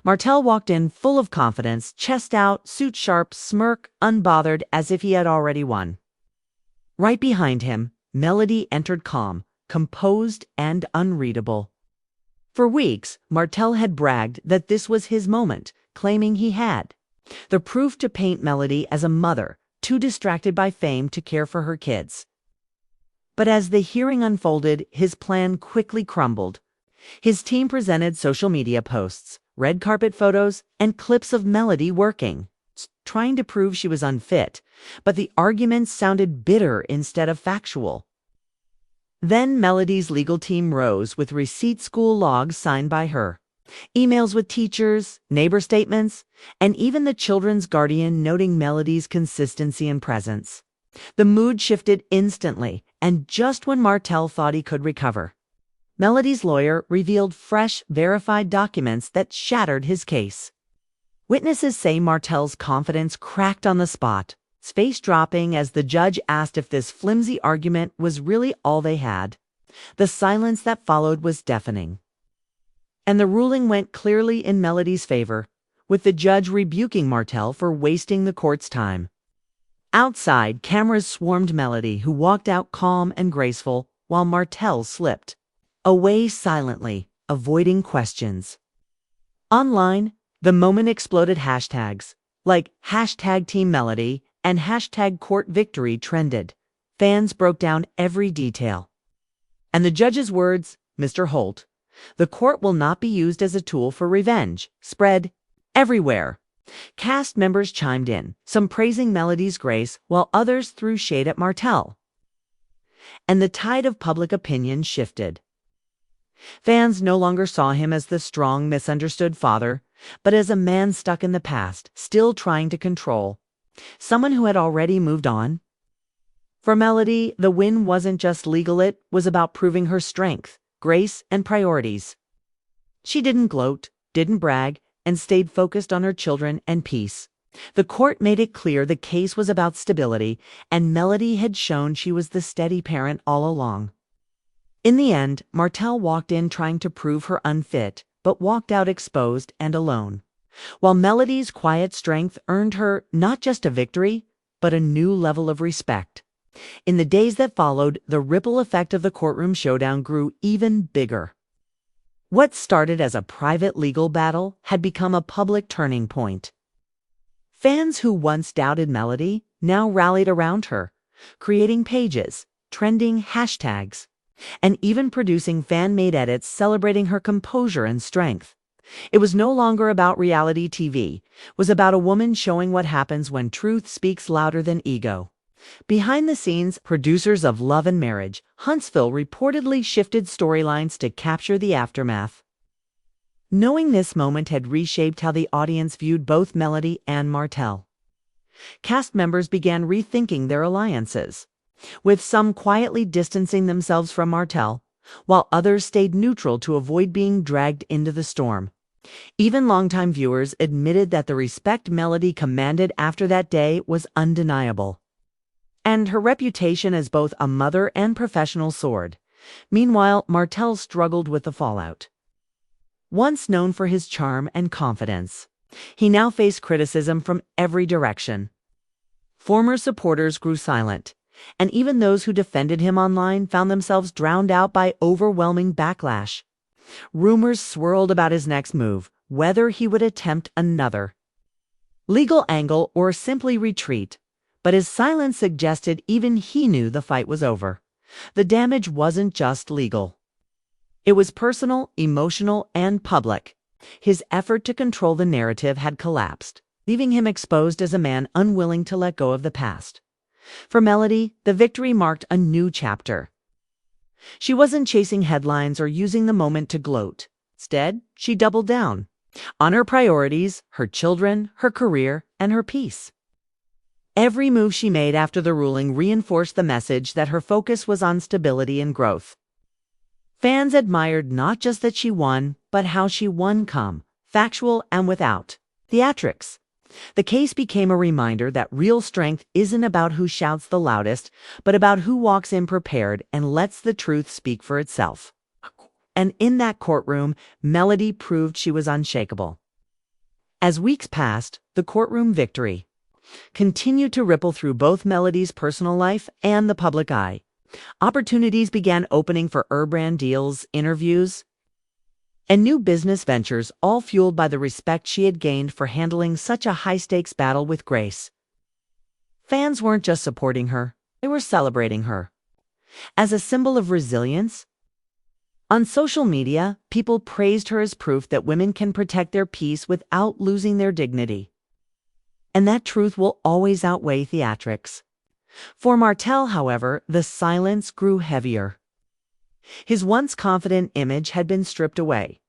Martell walked in full of confidence, chest out, suit sharp, smirk, unbothered, as if he had already won. Right behind him, Melody entered calm, composed, and unreadable. For weeks, Martell had bragged that this was his moment, claiming he had the proof to paint Melody as a mother, too distracted by fame to care for her kids. But as the hearing unfolded, his plan quickly crumbled. His team presented social media posts, red carpet photos, and clips of Melody working, trying to prove she was unfit, but the arguments sounded bitter instead of factual. Then Melody's legal team rose with receipt school logs signed by her, emails with teachers, neighbor statements, and even the children's guardian noting Melody's consistency and presence. The mood shifted instantly, and just when Martell thought he could recover, Melody's lawyer revealed fresh, verified documents that shattered his case. Witnesses say Martell's confidence cracked on the spot, his face dropping as the judge asked if this flimsy argument was really all they had. The silence that followed was deafening. And the ruling went clearly in Melody's favor, with the judge rebuking Martell for wasting the court's time. Outside, cameras swarmed Melody, who walked out calm and graceful, while Martell slipped away silently, avoiding questions. Online, the moment exploded hashtags, like #TeamMelody and #CourtVictory trended. Fans broke down every detail. And the judge's words, Mr. Holt, "The court will not be used as a tool for revenge," spread everywhere. Cast members chimed in, some praising Melody's grace while others threw shade at Martell. And the tide of public opinion shifted. Fans no longer saw him as the strong, misunderstood father, but as a man stuck in the past, still trying to control. Someone who had already moved on. For Melody, the win wasn't just legal, it was about proving her strength, grace, and priorities. She didn't gloat, didn't brag, and stayed focused on her children and peace. The court made it clear the case was about stability, and Melody had shown she was the steady parent all along. In the end, Martell walked in trying to prove her unfit, but walked out exposed and alone, while Melody's quiet strength earned her not just a victory, but a new level of respect. In the days that followed, the ripple effect of the courtroom showdown grew even bigger. What started as a private legal battle had become a public turning point. Fans who once doubted Melody now rallied around her, creating pages, trending hashtags, and even producing fan-made edits celebrating her composure and strength. It was no longer about reality TV. It was about a woman showing what happens when truth speaks louder than ego. Behind the scenes, producers of Love and Marriage, Huntsville reportedly shifted storylines to capture the aftermath. Knowing this moment had reshaped how the audience viewed both Melody and Martell. Cast members began rethinking their alliances, with some quietly distancing themselves from Martell, while others stayed neutral to avoid being dragged into the storm. Even longtime viewers admitted that the respect Melody commanded after that day was undeniable. And her reputation as both a mother and professional soared. Meanwhile, Martell struggled with the fallout. Once known for his charm and confidence, he now faced criticism from every direction. Former supporters grew silent, and even those who defended him online found themselves drowned out by overwhelming backlash. Rumors swirled about his next move, whether he would attempt another legal angle or simply retreat. But his silence suggested even he knew the fight was over. The damage wasn't just legal. It was personal, emotional, and public. His effort to control the narrative had collapsed, leaving him exposed as a man unwilling to let go of the past. For Melody, the victory marked a new chapter. She wasn't chasing headlines or using the moment to gloat. Instead, she doubled down on her priorities, her children, her career, and her peace. Every move she made after the ruling reinforced the message that her focus was on stability and growth. Fans admired not just that she won, but how she won factual and without theatrics. The case became a reminder that real strength isn't about who shouts the loudest, but about who walks in prepared and lets the truth speak for itself. And in that courtroom, Melody proved she was unshakable. As weeks passed, the courtroom victory continued to ripple through both Melody's personal life and the public eye. Opportunities began opening for brand deals, interviews, and new business ventures, all fueled by the respect she had gained for handling such a high-stakes battle with grace. Fans weren't just supporting her, they were celebrating her. As a symbol of resilience, on social media, people praised her as proof that women can protect their peace without losing their dignity. And that truth will always outweigh theatrics. For Martell, however, the silence grew heavier. His once confident image had been stripped away,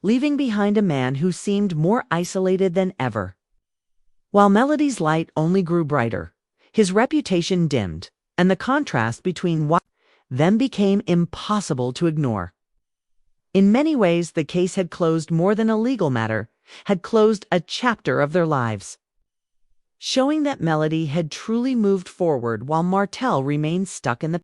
leaving behind a man who seemed more isolated than ever. While Melody's light only grew brighter, his reputation dimmed, and the contrast between them became impossible to ignore. In many ways, the case had closed more than a legal matter, had closed a chapter of their lives, showing that Melody had truly moved forward while Martell remained stuck in the